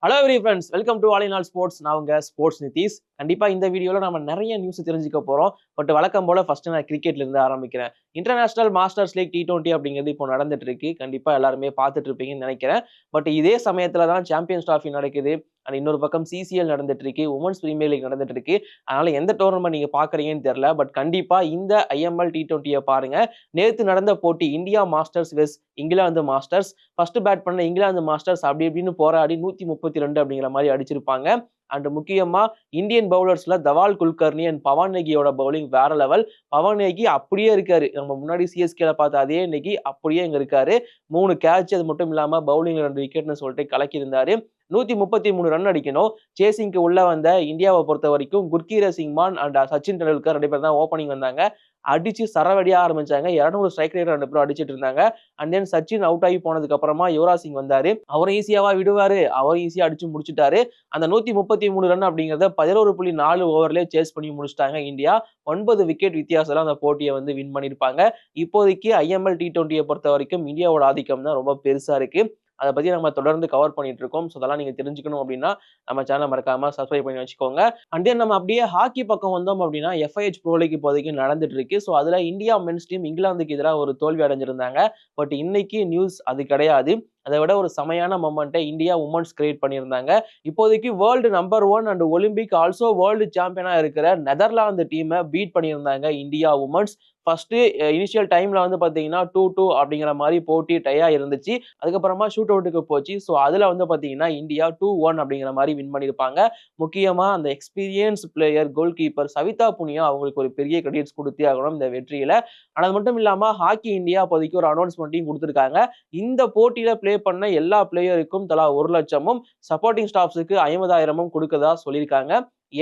Hello every friends, welcome to all in all sports. நான் உங்க sports Nitish. கண்டிப்பா இந்த வீடியோல நம்ம நிறைய நியூஸ் தெரிஞ்சுக்க போறோம். பட் வழக்கம் போல ஃபர்ஸ்ட் நான் கிரிக்கெட்ல இருந்து ஆரம்பிக்கிறேன். இன்டர்நேஷனல் மாஸ்டர்ஸ் லீக் T20 அப்படிங்கிறது இப்போ நடந்துட்டு இருக்கு. கண்டிப்பா எல்லாருமே பார்த்துட்டு இருப்பீங்கன்னு நினைக்கிறேன். பட் இதே சமயத்துல தான் சாம்பியன்ஸ் டிராஃபி நடக்குது. அண்ட் இன்னொரு பக்கம் சிசிஎல் நடந்துட்டு இருக்கு, உமன்ஸ் பிரீமியர் லீக் நடந்துட்டு இருக்கு. அதனால எந்த டோர்னமெண்ட் நீங்க பாக்குறீங்கன்னு தெரியல. பட் கண்டிப்பா இந்த ஐஎம்எல் T20 பாருங்க. நேத்து நடந்த போட்டி இந்தியா மாஸ்டர்ஸ் வெஸ் இங்கிலாந்து மாஸ்டர்ஸ். ஃபர்ஸ்ட் பேட் பண்ண இங்கிலாந்து மாஸ்டர்ஸ் அப்படி இப்படின்னு போராடி 132 அப்படிங்கிற மாதிரி அடிச்சிருப்பாங்க. அண்ட் முக்கியமா இந்தியன் பவுலர்ஸ்ல தவால் குல்கர்னி அண்ட் பவன் நேகியோட பவுலிங் வேற லெவல். பவன் நேகி அப்படியே இருக்காரு, நம்ம முன்னாடி சிஎஸ்கேல பார்த்த அதே நேகி அப்படியே இங்க இருக்காரு. 3 கேட்ச், அது மட்டும் இல்லாம பவுலிங்ல 2 விக்கெட்னு சொல்லிட்டு கலக்கி இருந்தாரு. 133 ரன் அடிக்கணும். சேசிங்க்கு உள்ள வந்த இந்தியாவை பொறுத்த வரைக்கும் குர்கீரத் சிங் மான் அண்ட் சச்சின் டெண்டுல்கர் 2 பேர் தான் ஓப்பனிங் வந்தாங்க. அடிச்சு சரவடியா ஆரம்பிச்சாங்க. 200 ஸ்ட்ரைக் ரேட் 2 பேரும் அடிச்சிட்டு இருந்தாங்க. அண்ட் தென் சச்சின் அவுட் ஆகி போனதுக்கு அப்புறமா யுவராஜ் சிங் வந்தாரு. அவரை ஈஸியாவா விடுவாரு, அவர் ஈஸியா அடிச்சு முடிச்சுட்டாரு. அந்த 133 ரன் அப்படிங்கறத 11.4 ஓவர்லயே சேஸ் பண்ணி முடிச்சிட்டாங்க இந்தியா. 9 விக்கெட் வித்தியாசத்துல அந்த போட்டியை வந்து வின் பண்ணிருப்பாங்க. இப்போதைக்கு ஐஎம்எல் T20 பொறுத்த வரைக்கும் இந்தியாவோட ஆதிக்கம் தான் ரொம்ப பெருசா இருக்கு. அதை பத்தி நம்ம தொடர்ந்து கவர் பண்ணிட்டு இருக்கோம். ஸோ அதெல்லாம் நீங்க தெரிஞ்சுக்கணும் அப்படின்னா நம்ம சேனலை மறக்காம சப்ஸ்கிரைப் பண்ணி வச்சுக்கோங்க. அண்ட் தென் நம்ம அப்படியே ஹாக்கி பக்கம் வந்தோம் அப்படின்னா FIH ப்ரோ லீக் இப்போதைக்கு நடந்துட்டு இருக்கு. ஸோ அதுல இந்தியா மென்ஸ் டீம் இங்கிலாந்துக்கு எதிராக ஒரு தோல்வி அடைஞ்சிருந்தாங்க. பட் இன்னைக்கு நியூஸ் அது கிடையாது. அதை விட ஒரு செமையான மொமெண்ட்டை இந்தியா உமன்ஸ் கிரியேட் பண்ணியிருந்தாங்க. இப்போதைக்கு world number 1 and Olympic also world சாம்பியனா இருக்கிற நெதர்லாந்து டீமை பீட் பண்ணியிருந்தாங்க இந்தியா உமன்ஸ். ஃபர்ஸ்ட் இனிஷியல் டைம்ல வந்து பாத்தீங்கன்னா 2-2 அப்படிங்கிற மாதிரி போட்டி டையா இருந்துச்சு. அதுக்கப்புறமா ஷூட் அவுட்டுக்கு போச்சு. ஸோ அதுல வந்து பாத்தீங்கன்னா இந்தியா 2-1 அப்படிங்கிற மாதிரி வின் பண்ணியிருப்பாங்க. முக்கியமா அந்த experience player goalkeeper Savita Punia அவங்களுக்கு ஒரு பெரிய கிரெடிட்ஸ் கொடுத்தே ஆகணும் இந்த வெற்றியில. அது மட்டும் இல்லாம ஹாக்கி இந்தியா இப்போதைக்கு ஒரு அனௌன்ஸ்மெண்ட்டையும் கொடுத்திருக்காங்க. இந்த போட்டியில பிளே பண்ண எல்லா பிளேயருக்கும் தலா 1 லட்சமும் சப்போர்ட்டிங் ஸ்டாஃப்ஸுக்கு 50,000 கொடுக்கறதா சொல்லியிருக்காங்க.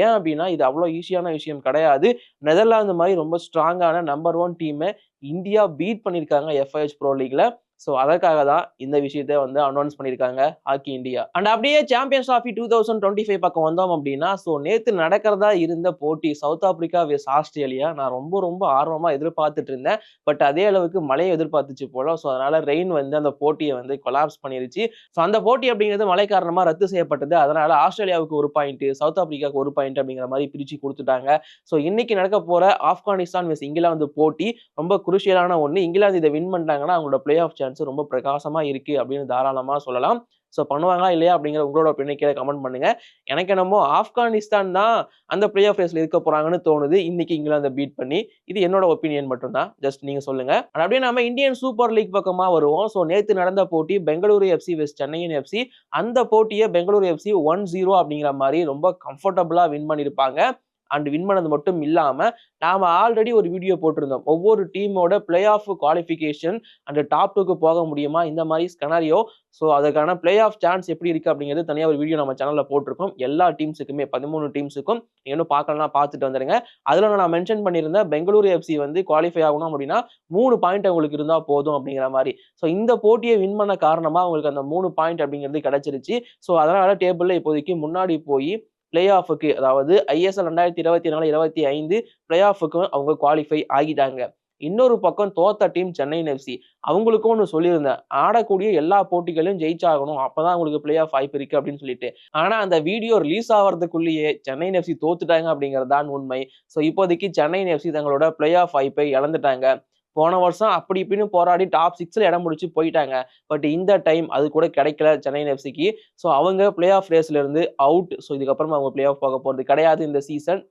ஏன் அப்படின்னா இது அவ்வளவு ஈஸியான விஷயம் கிடையாது. நெதர்லாந்து மாதிரி ரொம்ப ஸ்ட்ராங்கான நம்பர் 1 டீமை இந்தியா பீட் பண்ணியிருக்காங்க FIH ப்ரோ லீக்ல. ஸோ அதற்காக தான் இந்த விஷயத்தை வந்து அனௌன்ஸ் பண்ணியிருக்காங்க ஹாக்கி இந்தியா. அண்ட் அப்படியே சாம்பியன்ஸ் டிராஃபி 2025 பக்கம் வந்தோம் அப்படின்னா, ஸோ நேத்து நடக்கிறதா இருந்த போட்டி சவுத் ஆப்பிரிக்கா வெஸ் ஆஸ்திரேலியா. நான் ரொம்ப ரொம்ப ஆர்வமா எதிர்பார்த்துட்டு இருந்தேன். பட் அதே அளவுக்கு மழையை எதிர்பார்த்துச்சு போல. ஸோ அதனால ரெயின் வந்து அந்த போட்டியை வந்து கொலாப்ஸ் பண்ணிருச்சு. ஸோ அந்த போட்டி அப்படிங்கிறது மழை காரணமா ரத்து செய்யப்பட்டது. அதனால ஆஸ்திரேலியாவுக்கு 1 பாயிண்ட், சவுத் ஆப்பிரிக்காவுக்கு 1 பாயிண்ட் அப்படிங்கிற மாதிரி பிரிச்சு கொடுத்துட்டாங்க. ஸோ இன்னைக்கு நடக்க போற ஆப்கானிஸ்தான் வெஸ் இங்கிலாந்து போட்டி ரொம்ப குருஷியலான ஒன்று. இங்கிலாந்து இதை வின் பண்ணிட்டாங்கன்னா அவங்களோட பிளே ஆஃப் சான்ஸ் ரொம்ப பிரகாசமா இருக்கு அப்படின்னு தாராளமா சொல்லலாம். ஸோ பண்ணுவாங்களா இல்லையா அப்படிங்கிற உங்களோட ஒப்பீனியனை கீழே கமெண்ட் பண்ணுங்க. எனக்கு என்னமோ ஆப்கானிஸ்தான் தான் அந்த பிளே ஆஃப் ரேஸ்ல இருக்க போறாங்கன்னு தோணுது இன்னைக்கு இங்கிலாந்தை பீட் பண்ணி. இது என்னோட ஒப்பீனியன் மட்டும் தான், ஜஸ்ட் நீங்க சொல்லுங்க. அப்படியே நம்ம இந்தியன் சூப்பர் லீக் பக்கமா வருவோம். ஸோ நேத்து நடந்த போட்டி பெங்களூரு FC வெஸ் சென்னையின் FC. அந்த போட்டியை பெங்களூரு FC 1-0 அப்படிங்கிற மாதிரி ரொம்ப கம்ஃபர்டபுளா வின் பண்ணியிருப்பாங்க. அண்ட் வின் பண்ணது மட்டும் இல்லாம நாம ஆல்ரெடி ஒரு வீடியோ போட்டிருந்தோம். ஒவ்வொரு டீமோட play off qualification and top 2க்கு போக முடியுமா இந்த மாதிரி ஸ்கெனாரியோ. ஸோ அதுக்கான பிளே ஆஃப் சான்ஸ் எப்படி இருக்கு அப்படிங்கிறது தனியாக ஒரு வீடியோ நம்ம சேனல்ல போட்டிருக்கோம். எல்லா டீம்ஸுக்குமே 13 டீம்ஸுக்கும் நீங்க இன்னும் பார்க்கலாம், பார்த்துட்டு வந்துருங்க. அதுல நான் மென்ஷன் பண்ணியிருந்தேன் பெங்களூரு FC வந்து குவாலிஃபை ஆகணும் அப்படின்னா 3 பாயிண்ட் அவங்களுக்கு இருந்தா போதும் அப்படிங்கிற மாதிரி. ஸோ இந்த போட்டியை வின் பண்ண காரணமா அவங்களுக்கு அந்த 3 பாயிண்ட் அப்படிங்கிறது கிடைச்சிருச்சு. ஸோ அதனால டேபிள்ல இப்போதைக்கு முன்னாடி போய் பிளே ஆஃபுக்கு, அதாவது ISL 2024-25 பிளே ஆஃபுக்கு அவங்க குவாலிஃபை ஆகிட்டாங்க. இன்னொரு பக்கம் தோத்த டீம் சென்னையின் FC. அவங்களுக்கும் ஒன்று சொல்லியிருந்தேன், ஆடக்கூடிய எல்லா போட்டிகளையும் ஜெயிச்சாகணும், அப்பதான் அவங்களுக்கு பிளே ஆஃப் வாய்ப்பு இருக்கு அப்படின்னு சொல்லிட்டு. ஆனா அந்த வீடியோ ரிலீஸ் ஆகிறதுக்குள்ளேயே சென்னையின் FC தோத்துட்டாங்க அப்படிங்கிறது தான் உண்மை. ஸோ இப்போதைக்கு சென்னையின் FC தங்களோட பிளே ஆஃப் வாய்ப்பை இழந்துட்டாங்க. போன வருஷம் அப்படி இப்படின்னு போராடி டாப் 6ல இடம் முடிச்சு போயிட்டாங்க. பட் இந்த டைம் அது கூட கிடைக்கல சென்னையின் FCக்கு. ஸோ அவங்க பிளே ஆஃப் ரேஸ்ல இருந்து அவுட். ஸோ இதுக்கப்புறம் அவங்க பிளே ஆஃப் போக போறது கிடையாது இந்த சீசன்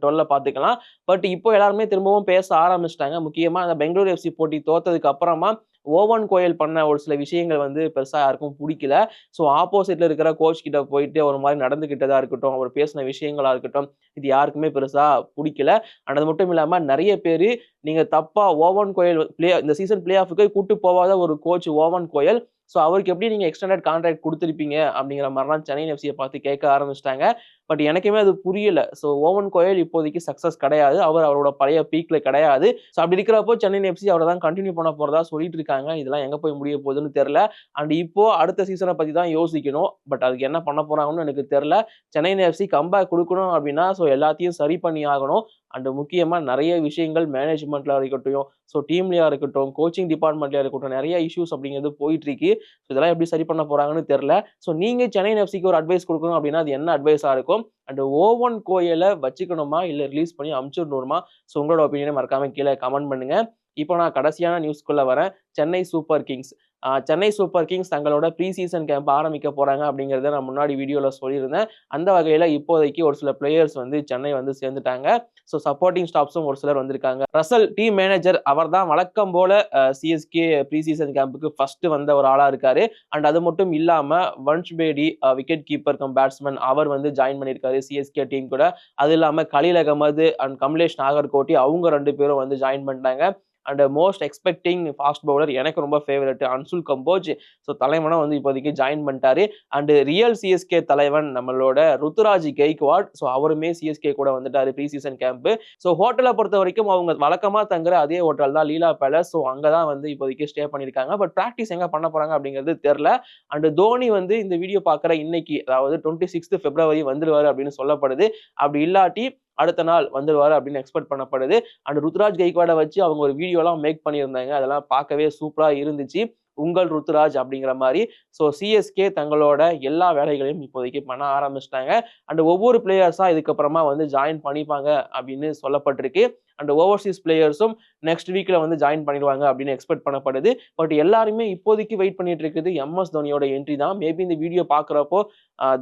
12ல பார்த்துக்கலாம். பட் இப்போ எல்லாருமே திரும்பவும் பேச ஆரம்பிச்சிட்டாங்க. முக்கியமா அந்த பெங்களூரு FC போட்டி தோத்ததுக்கு அப்புறமா ஓவன் கோயல் பண்ண ஒரு சில விஷயங்கள் வந்து பெருசா யாருக்கும் பிடிக்கல. ஸோ ஆப்போசிட்ல இருக்கிற கோச் கிட்ட போயிட்டு ஒரு மாதிரி நடந்துகிட்டதா இருக்கட்டும், அவர் பேசின விஷயங்களா இருக்கட்டும், இது யாருக்குமே பெருசா பிடிக்கல. அது மட்டும் இல்லாம நிறைய பேரு நீங்க தப்பா ஓவன் கோயல் இந்த சீசன் பிளே ஆஃபுக்கு கூட்டு போவாத ஒரு கோச் ஓவன் கோயல். ஸோ அவருக்கு எப்படி நீங்க எக்ஸ்டெண்டட் கான்ட்ராக்ட் கொடுத்துருப்பீங்க அப்படிங்கிற மாதிரிலாம் சென்னை FCயை பார்த்து கேட்க ஆரம்பிச்சிட்டாங்க. பட் எனக்குமே அது புரியல. ஸோ ஓவன் கோயல் இப்போதைக்கு சக்சஸ் கிடையாது, அவரோட பழைய பீக்ல கிடையாது. ஸோ அப்படி இருக்கிறப்போ சென்னை FC அவரை தான் கண்டினியூ பண்ண போறதா சொல்லிட்டு இருக்காங்க. இதெல்லாம் எங்க போய் முடிய போகுதுன்னு தெரியல. அண்ட் இப்போ அடுத்த சீசனை பத்தி தான் யோசிக்கணும். பட் அதுக்கு என்ன பண்ண போறாங்கன்னு எனக்கு தெரியல. சென்னை FC கம்பேக் கொடுக்கணும் அப்படின்னா ஸோ எல்லாத்தையும் சரி பண்ணி ஆகணும். அண்ட் முக்கியமா நிறைய விஷயங்கள் மேனேஜ்மெண்ட்ல இருக்கட்டும், ஸோ டீம்லயா இருக்கட்டும், கோச்சிங் டிபார்ட்மெண்ட்லயா இருக்கட்டும், நிறைய இஷ்யூஸ் அப்படிங்கிறது போயிட்டு இருக்கு. ஸோ இதெல்லாம் எப்படி சரி பண்ண போறாங்கன்னு தெரியல. ஸோ நீங்க சென்னை எஃப்சிக்கு ஒரு அட்வைஸ் கொடுக்கணும் அப்படின்னா அது என்ன அட்வைஸா இருக்கும்? அண்ட் ஓவன் கோயல வச்சுக்கணுமா இல்ல ரிலீஸ் பண்ணி அமுச்சிடணுமா? ஸோ உங்களோட ஒப்பீனியனை மறக்காம கீழே கமெண்ட் பண்ணுங்க. இப்போ நான் கடைசியான நியூஸ்க்குள்ள வரேன். Chennai super Kings. Chennai super Kings தங்களோட ப்ரீ சீசன் கேம்ப் ஆரம்பிக்க போறாங்க அப்படிங்கிறத நான் முன்னாடி வீடியோல சொல்லியிருந்தேன். அந்த வகையில இப்போதைக்கு ஒரு சில பிளேயர்ஸ் வந்து சென்னை வந்து சேர்ந்துட்டாங்க. ஸோ சப்போர்ட்டிங் ஸ்டாஃப்ஸும் ஒரு சிலர் வந்திருக்காங்க. ரசல் டீம் மேனேஜர் அவர் தான் வழக்கம் போல சிஎஸ்கே ப்ரீ சீசன் கேம்புக்கு ஃபர்ஸ்ட் வந்த ஒரு ஆளா இருக்காரு. அண்ட் அது மட்டும் இல்லாம Vansh Bedi wicket keeper cum batsman அவர் வந்து ஜாயின் பண்ணியிருக்காரு சிஎஸ்கே டீம் கூட. அது இல்லாம கலீல் அகமது அண்ட் கமலேஷ் நாகர்கோட்டி அவங்க 2 பேரும் வந்து ஜாயின் பண்ணிட்டாங்க. And most expecting fast bowler எனக்கு ரொம்ப ஃபேவரட் அன்சுல் கம்போஜ். ஸோ தலைவனா வந்து இப்போதைக்கு ஜாயின் பண்ணிட்டாரு. அண்ட் ரியல் சிஎஸ்கே தலைவன் நம்மளோட ருத்துராஜ் கெய்க்வாட். ஸோ அவருமே சிஎஸ்கே கூட வந்துட்டாரு ப்ரீ சீசன் கேம்ப். ஸோ ஹோட்டலை பொறுத்த வரைக்கும் அவங்க வழக்கமா தங்குற அதே ஹோட்டல் தான் லீலா பேலஸ். ஸோ அங்கதான் வந்து இப்போதைக்கு ஸ்டே பண்ணியிருக்காங்க. பட் ப்ராக்டிஸ் எங்க பண்ண போறாங்க அப்படிங்கிறது தெரியல. அண்ட் தோனி வந்து இந்த வீடியோ பார்க்குற இன்னைக்கு அதாவது 26 பிப்ரவரி வந்துருவாரு அப்படின்னு சொல்லப்படுது. அப்படி இல்லாட்டி அடுத்த நாள் வந்துடுவாரு அப்படின்னு எக்ஸ்பெக்ட் பண்ணப்படுது. அண்ட் ருத்ராஜ் கெய்க்வாடை வச்சு அவங்க ஒரு வீடியோலாம் மேக் பண்ணியிருந்தாங்க. அதெல்லாம் பார்க்கவே சூப்பரா இருந்துச்சு. உங்கள் ருத்துராஜ் அப்படிங்கிற மாதிரி. ஸோ சிஎஸ்கே தங்களோட எல்லா வேலைகளையும் இப்போதைக்கு பண்ண ஆரம்பிச்சிட்டாங்க. அண்ட் ஒவ்வொரு பிளேயர்ஸா இதுக்கப்புறமா வந்து ஜாயின் பண்ணிப்பாங்க அப்படின்னு சொல்லப்பட்டிருக்கு. அண்ட் ஓவர்சீஸ் பிளேயர்ஸும் நெக்ஸ்ட் வீக்ல வந்து ஜாயின் பண்ணிடுவாங்க அப்படின்னு எக்ஸ்பெக்ட் பண்ணப்படுது. பட் எல்லாருமே இப்போதைக்கு வெயிட் பண்ணிட்டு இருக்குது எம்எஸ் தோனியோட என்ட்ரி தான். மேபி இந்த வீடியோ பார்க்குறப்போ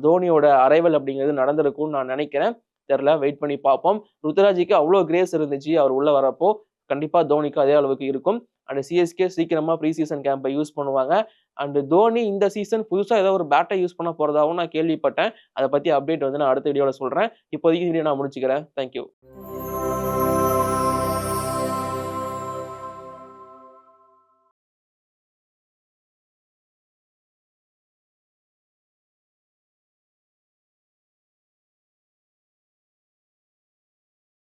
தோனியோட அரைவல் அப்படிங்கிறது நடந்திருக்கும்னு நான் நினைக்கிறேன். தெரியல, வெயிட் பண்ணி பார்ப்போம். ருத்துராஜுக்கு அவ்வளோ கிரேஸ் இருந்துச்சு அவர் உள்ள வரப்போ. கண்டிப்பா தோனிக்கு அதே அளவுக்கு இருக்கும். அண்ட் சிஎஸ்கே சீக்கிரமா ப்ரீ சீசன் கேம்பை யூஸ் பண்ணுவாங்க. அண்ட் தோனி இந்த சீசன் புதுசா ஏதோ ஒரு பேட்டை யூஸ் பண்ண போறதாகவும் நான் கேள்விப்பட்டேன். அதை பத்தி அப்டேட் வந்து நான் அடுத்த வீடியோல சொல்றேன். இப்போதைக்கு வீடியோ நான் முடிச்சுக்கிறேன். தேங்க்யூ.